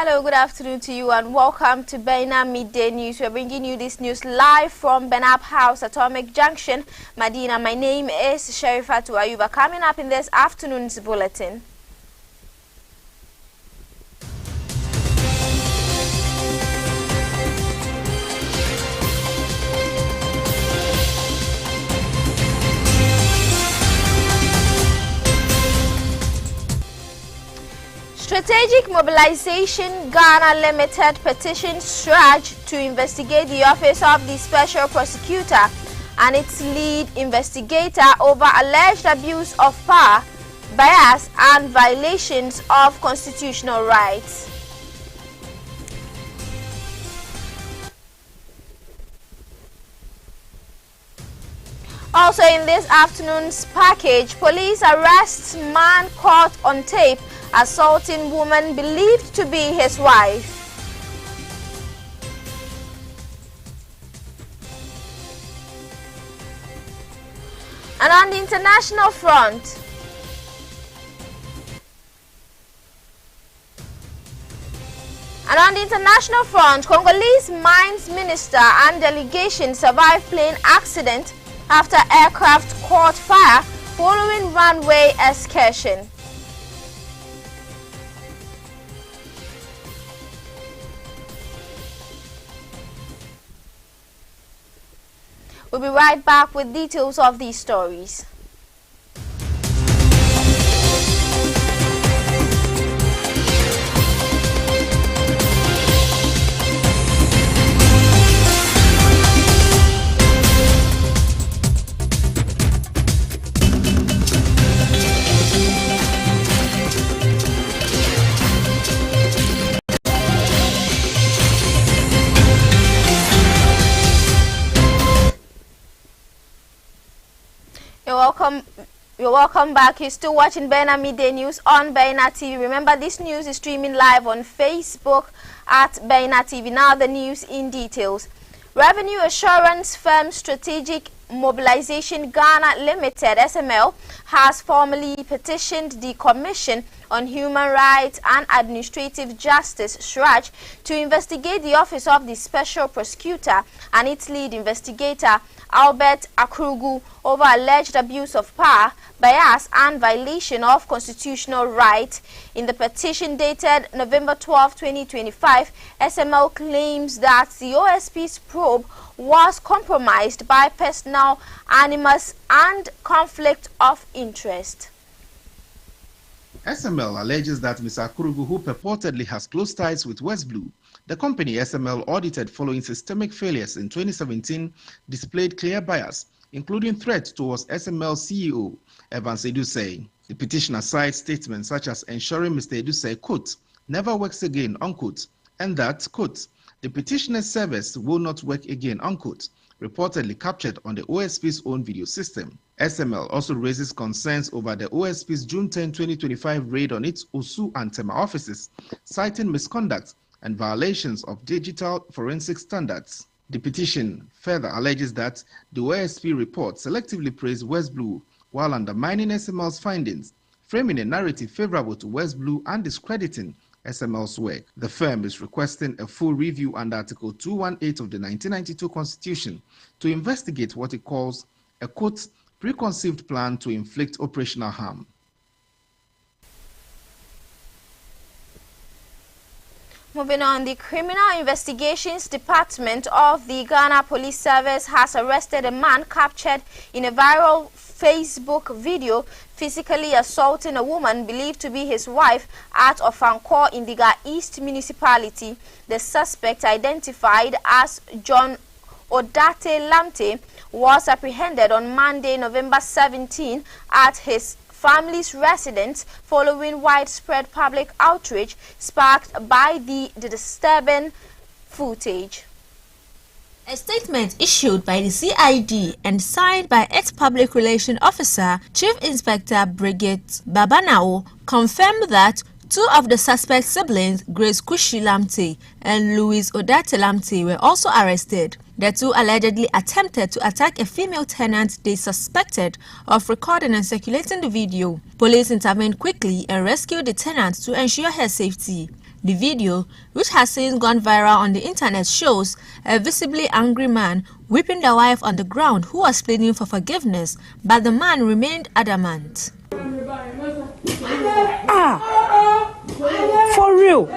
Hello, good afternoon to you and welcome to Baina Midday News. We're bringing you this news live from Benab House, Atomic Junction, Medina. My name is Sherifatu Ayuba. Coming up in this afternoon's bulletin. Strategic Mobilization Ghana Limited petitions SRAJ to investigate the office of the Special Prosecutor and its lead investigator over alleged abuse of power, bias and violations of constitutional rights. Also in this afternoon's package, police arrests man caught on tape assaulting woman believed to be his wife. And on the international front, Congolese Mines Minister and delegation survived plane accident after aircraft caught fire following runway excursion. We'll be right back with details of these stories. You're welcome back. You're still watching Baina Midday News on Baina TV. Remember, this news is streaming live on Facebook at Baina TV. Now the news in details. Revenue assurance firm Strategic Mobilization Ghana Limited (SML) has formally petitioned the Commission on Human Rights and Administrative Justice (SRAJ) to investigate the office of the Special Prosecutor and its lead investigator Albert Akurugu over alleged abuse of power, bias and violation of constitutional rights. In the petition dated November 12, 2025, SML claims that the OSP's probe was compromised by personal animus and conflict of interest. SML alleges that Mr. Akurugu, who purportedly has close ties with West Blue, the company SML audited following systemic failures in 2017, displayed clear bias, including threats towards SML CEO Evans Edusei. The petitioner cites statements such as ensuring Mr. Edusei, quote, never works again, unquote, and that, quote, the petitioner's service will not work again, unquote, reportedly captured on the OSP's own video system. SML also raises concerns over the OSP's June 10, 2025 raid on its Osu and Tema offices, citing misconduct and violations of digital forensic standards. The petition further alleges that the OSP report selectively praised West Blue while undermining SML's findings, framing a narrative favorable to West Blue and discrediting SML's work. The firm is requesting a full review under Article 218 of the 1992 Constitution to investigate what it calls a, quote, preconceived plan to inflict operational harm. Moving on, the Criminal Investigations Department of the Ghana Police Service has arrested a man captured in a viral Facebook video physically assaulting a woman believed to be his wife at Ofankor in the Ga East municipality. The suspect, identified as John Odate Lamte, was apprehended on Monday, November 17 at his family's residence following widespread public outrage sparked by the disturbing footage. A statement issued by the CID and signed by ex-public relations officer Chief Inspector Brigade Babanao confirmed that two of the suspect siblings, Grace Kushi Lamte and Louis Odate Lamte, were also arrested. The two allegedly attempted to attack a female tenant they suspected of recording and circulating the video. Police intervened quickly and rescued the tenant to ensure her safety. The video, which has since gone viral on the internet, shows a visibly angry man whipping the wife on the ground who was pleading for forgiveness, but the man remained adamant. For real?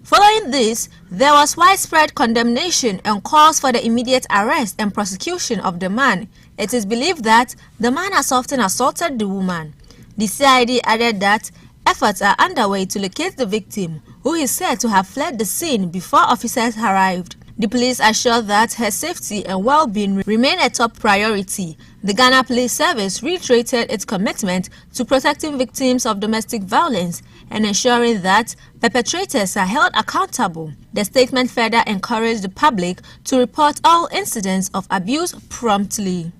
Following this, there was widespread condemnation and calls for the immediate arrest and prosecution of the man. It is believed that the man has often assaulted the woman. The CID added that efforts are underway to locate the victim, who is said to have fled the scene before officers arrived. The police assured that her safety and well-being remain a top priority. The Ghana Police Service reiterated its commitment to protecting victims of domestic violence and ensuring that perpetrators are held accountable. The statement further encouraged the public to report all incidents of abuse promptly.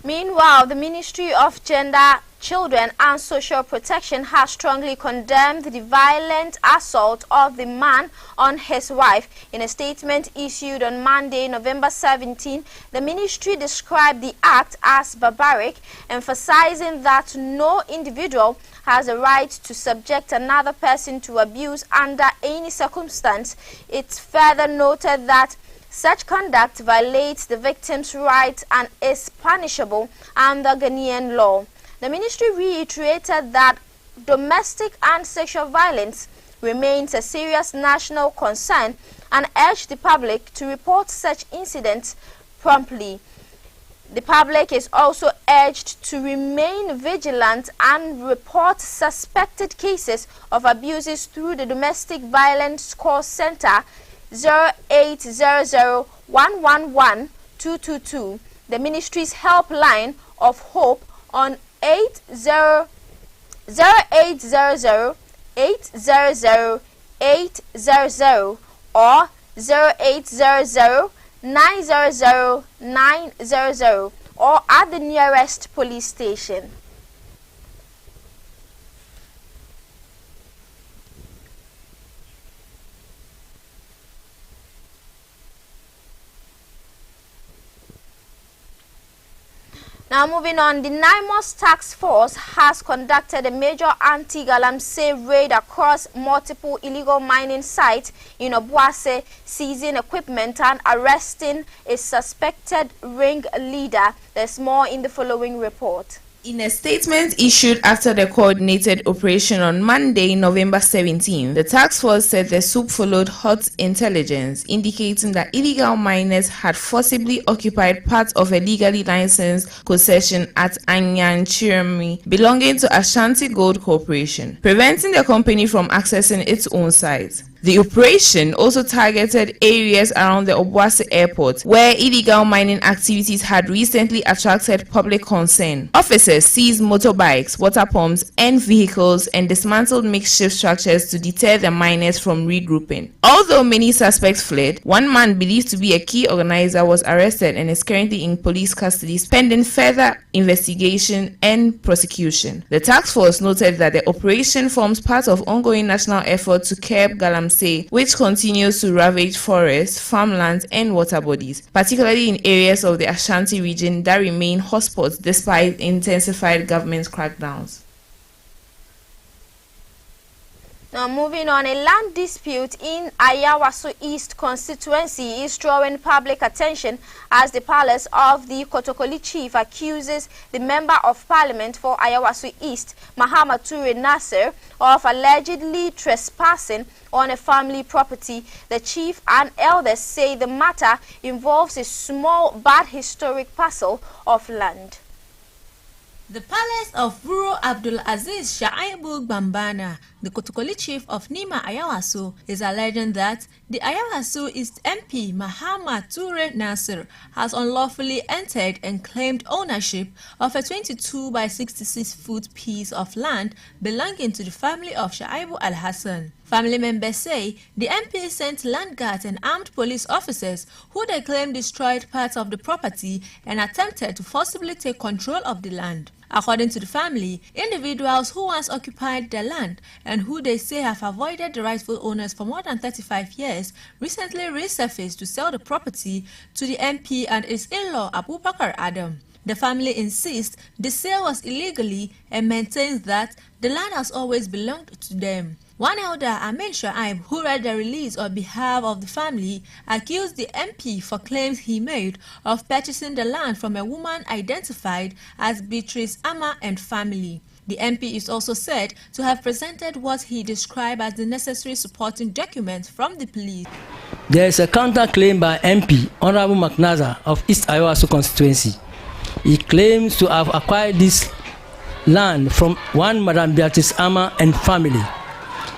Meanwhile, the Ministry of Gender, Children and Social Protection has strongly condemned the violent assault of the man on his wife. In a statement issued on Monday, November 17, the ministry described the act as barbaric, emphasizing that no individual has a right to subject another person to abuse under any circumstance. It further noted that such conduct violates the victim's rights and is punishable under Ghanaian law. The ministry reiterated that domestic and sexual violence remains a serious national concern and urged the public to report such incidents promptly. The public is also urged to remain vigilant and report suspected cases of abuses through the Domestic Violence Call Center 0800 111 222, the ministry's helpline of hope on 0800 800 800 or 0800 900 900 or at the nearest police station. Now moving on, the NIMOS Task Force has conducted a major anti-Galamsey raid across multiple illegal mining sites in Obuasi, seizing equipment and arresting a suspected ring leader. There's more in the following report. In a statement issued after the coordinated operation on Monday, November 17, the task force said the SUP followed hot intelligence indicating that illegal miners had forcibly occupied part of a legally licensed concession at Anyanchiremi belonging to Ashanti Gold Corporation, preventing the company from accessing its own site. The operation also targeted areas around the Obuasi airport where illegal mining activities had recently attracted public concern. Officers seized motorbikes, water pumps, and vehicles and dismantled makeshift structures to deter the miners from regrouping. Although many suspects fled, one man believed to be a key organizer was arrested and is currently in police custody pending further investigation and prosecution. The task force noted that the operation forms part of ongoing national effort to curb Galamsey, which continues to ravage forests, farmlands, and water bodies, particularly in areas of the Ashanti region that remain hotspots despite intensified government crackdowns. Now moving on, a land dispute in Ayawaso East constituency is drawing public attention as the palace of the Kotokoli chief accuses the member of parliament for Ayawaso East, Mahama Ture Nasser, of allegedly trespassing on a family property. The chief and elders say the matter involves a small but historic parcel of land. The palace of Buro Abdul Aziz Shaibu Bambana, the Kotokoli chief of Nima Ayawaso, is alleging that the Ayawaso East MP Mahama Ture Nasser has unlawfully entered and claimed ownership of a 22 by 66 foot piece of land belonging to the family of Shaibu Al-Hassan. Family members say the MP sent land guards and armed police officers who they claim destroyed parts of the property and attempted to forcibly take control of the land. According to the family, individuals who once occupied the land and who they say have avoided the rightful owners for more than 35 years recently resurfaced to sell the property to the MP and his in-law Abubakar Adam. The family insists the sale was illegally and maintains that the land has always belonged to them. One elder, Amin Shoaib, who read the release on behalf of the family, accused the MP for claims he made of purchasing the land from a woman identified as Beatrice Ama and family. The MP is also said to have presented what he described as the necessary supporting documents from the police. There is a counter-claim by MP Honorable McNaza of East Ayawaso constituency. He claims to have acquired this land from one Madam Beatrice Ama and family.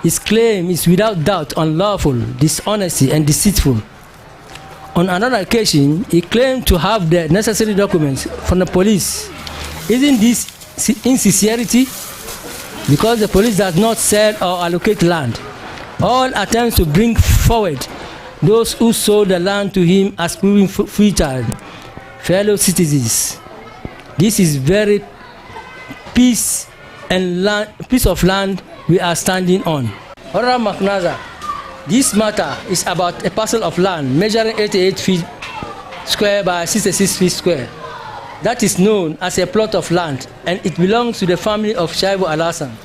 His claim is without doubt unlawful, dishonesty, and deceitful. On another occasion, he claimed to have the necessary documents from the police. Isn't this insincerity? Because the police does not sell or allocate land. All attempts to bring forward those who sold the land to him as proving futile, fellow citizens. This is very piece of land we are standing on. Honorable McNaza, this matter is about a parcel of land measuring 88 feet square by 66 feet square. That is known as a plot of land, and it belongs to the family of Shaibu Al-Hassan.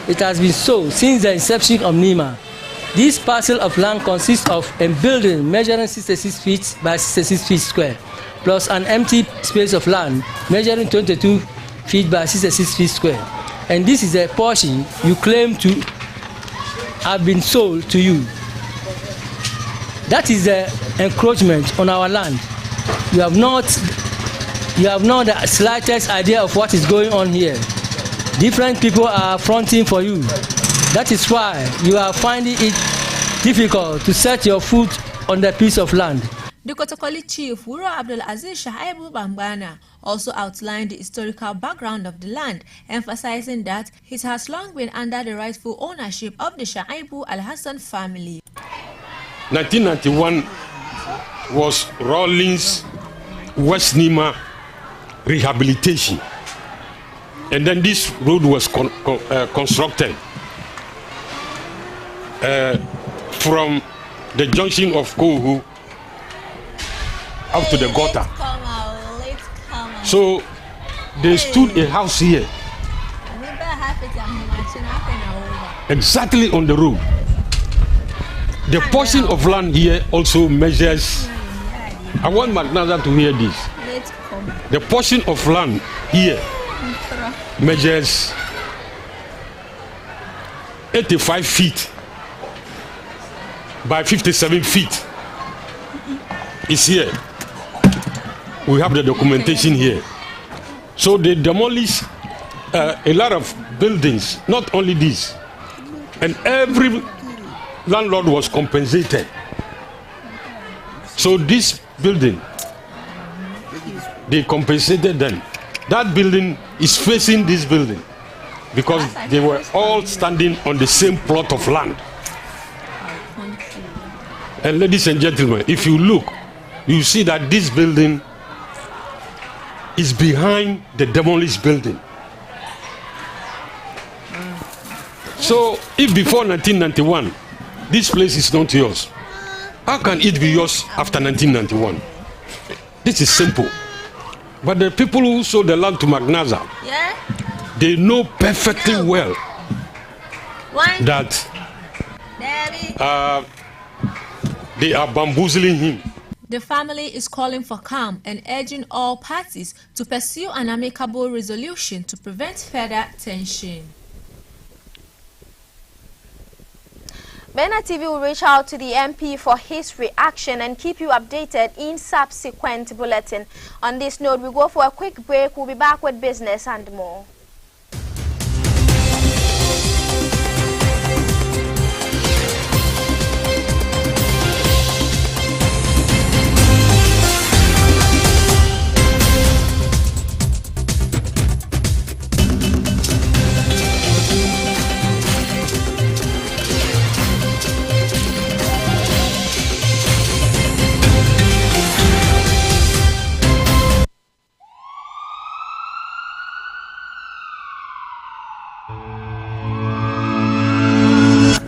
It has been so since the inception of NIMA. This parcel of land consists of a building measuring 66 feet by 66 feet square, plus an empty space of land measuring 22 feet by 66 feet square. And this is a portion you claim to have been sold to you. That is the encroachment on our land. You have not the slightest idea of what is going on here. Different people are fronting for you. That is why you are finding it difficult to set your foot on the piece of land. The Kotokoli chief, Wuro Abdul Aziz Shaibu Bambana, also outlined the historical background of the land, emphasizing that it has long been under the rightful ownership of the Shaibu Al-Hassan family. 1991 was Rawlings West Nima rehabilitation, and then this road was constructed from the junction of Kohu up to the gutter. So they stood a house here, exactly on the road. The portion of land here also measures, I want McNaza to hear this. The portion of land here measures 85 feet by 57 feet. It's here. We have the documentation here. So they demolished a lot of buildings, not only this. And every landlord was compensated. So this building, they compensated them. That building is facing this building because they were all standing on the same plot of land. And ladies and gentlemen, if you look, you see that this building is behind the demolished building. So if before 1991, this place is not yours, how can it be yours after 1991? This is simple. But the people who sold the land to McNaza, they know perfectly well that they are bamboozling him. The family is calling for calm and urging all parties to pursue an amicable resolution to prevent further tension. Bena TV will reach out to the MP for his reaction and keep you updated in subsequent bulletin. On this note, we go for a quick break. We'll be back with business and more.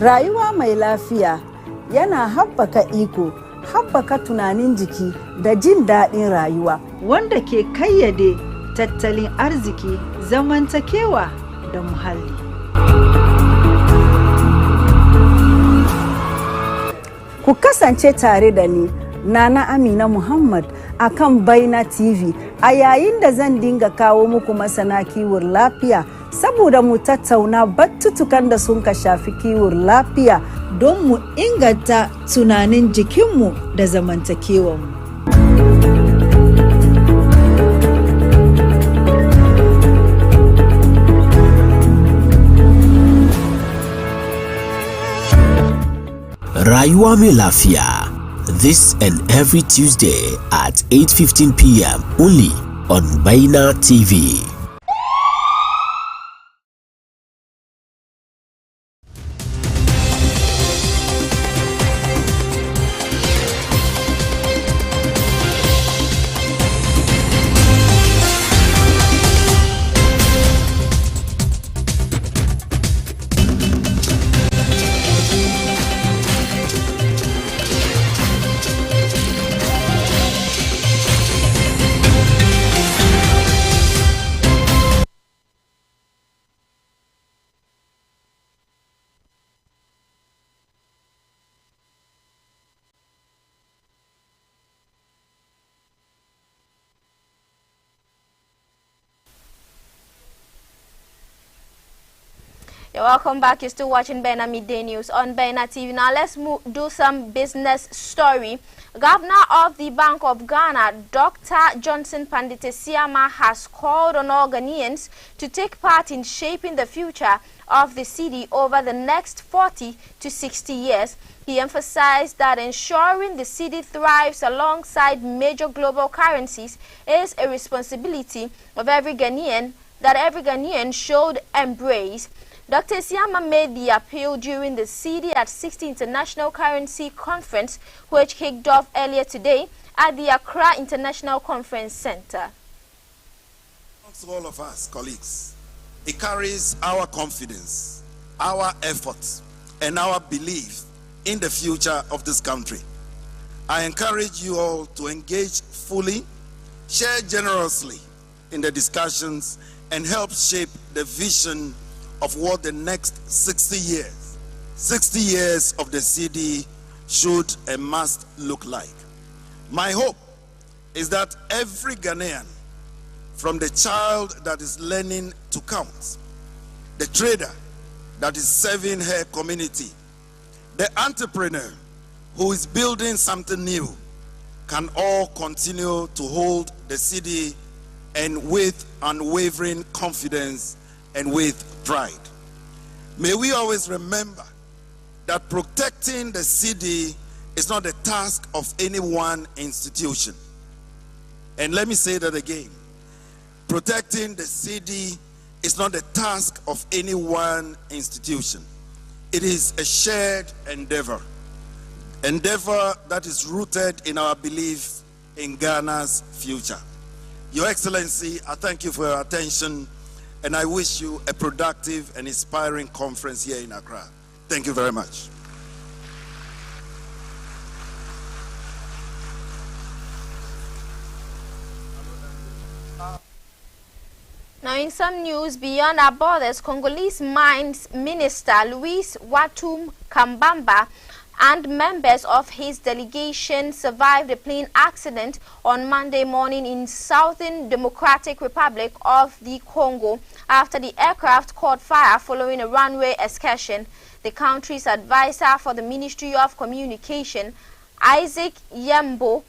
Rayuwa mai lafiya yana haɓaka iko, haɓaka tunanin jiki da jin daɗin rayuwa wanda ke kayyade tattalin arziki, zamantakewa da muhalli. Ku kasance tare da ni, Nana Amina Muhammad, akan Baina TV a yayin da zan dinga kawo muku masana kiwon lafiya saboda mu tattauna batutukan da sun ka shafi kiwon lafiya don mu inganta tunanin jikinmu da zamantakewanmu. Rayuwa mai lafiya. This and every Tuesday at 8:15 p.m. only on Baina TV. You're welcome back. You're still watching Baina Midday News on Baina TV. Now let's do some business story. Governor of the Bank of Ghana, Dr. Johnson Pandite Siama, has called on all Ghanaians to take part in shaping the future of the city over the next 40 to 60 years. He emphasized that ensuring the city thrives alongside major global currencies is a responsibility of every Ghanaian that every Ghanaian should embrace. Dr. Siama made the appeal during the CD at 60 International Currency Conference, which kicked off earlier today at the Accra International Conference Center. Amongst all of us, colleagues, it carries our confidence, our efforts, and our belief in the future of this country. I encourage you all to engage fully, share generously in the discussions, and help shape the vision of what the next 60 years of the CD should and must look like. My hope is that every Ghanaian, from the child that is learning to count, the trader that is serving her community, the entrepreneur who is building something new, can all continue to hold the CD and with unwavering confidence and with pride. May we always remember that protecting the CD is not the task of any one institution. And let me say that again. Protecting the CD is not the task of any one institution. It is a shared endeavor that is rooted in our belief in Ghana's future. Your Excellency, I thank you for your attention, and I wish you a productive and inspiring conference here in Accra. Thank you very much. Now, in some news beyond our borders, Congolese Mines Minister Louis Watum Kambamba and members of his delegation survived a plane accident on Monday morning in Southern Democratic Republic of the Congo after the aircraft caught fire following a runway excursion. The country's advisor for the Ministry of Communication, Isaac Yembo,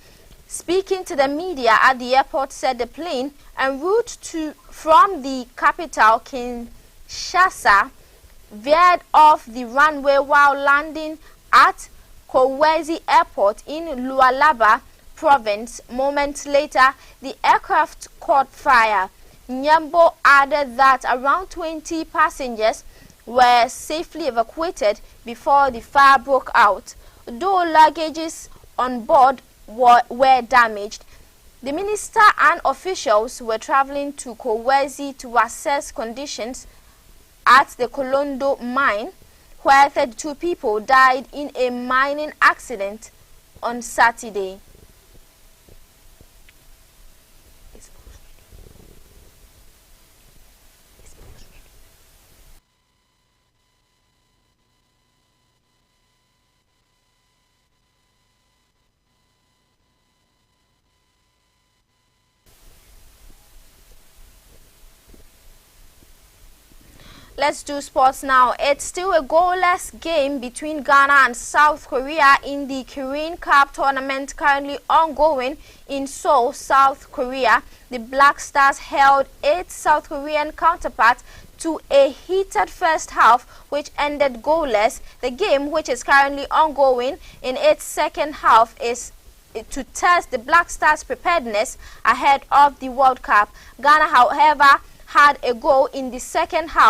speaking to the media at the airport, said the plane en route from the capital Kinshasa veered off the runway while landing at Kolwezi Airport in Lualaba province. Moments later, the aircraft caught fire. Nyambo added that around 20 passengers were safely evacuated before the fire broke out, though luggages on board were damaged. The minister and officials were traveling to Kolwezi to assess conditions at the Kolondo mine, where 32 people died in a mining accident on Saturday. Let's do sports now. It's still a goalless game between Ghana and South Korea in the Kirin Cup tournament currently ongoing in Seoul, South Korea. The Black Stars held its South Korean counterpart to a heated first half, which ended goalless. The game, which is currently ongoing in its second half, is to test the Black Stars' preparedness ahead of the World Cup. Ghana, however, had a goal in the second half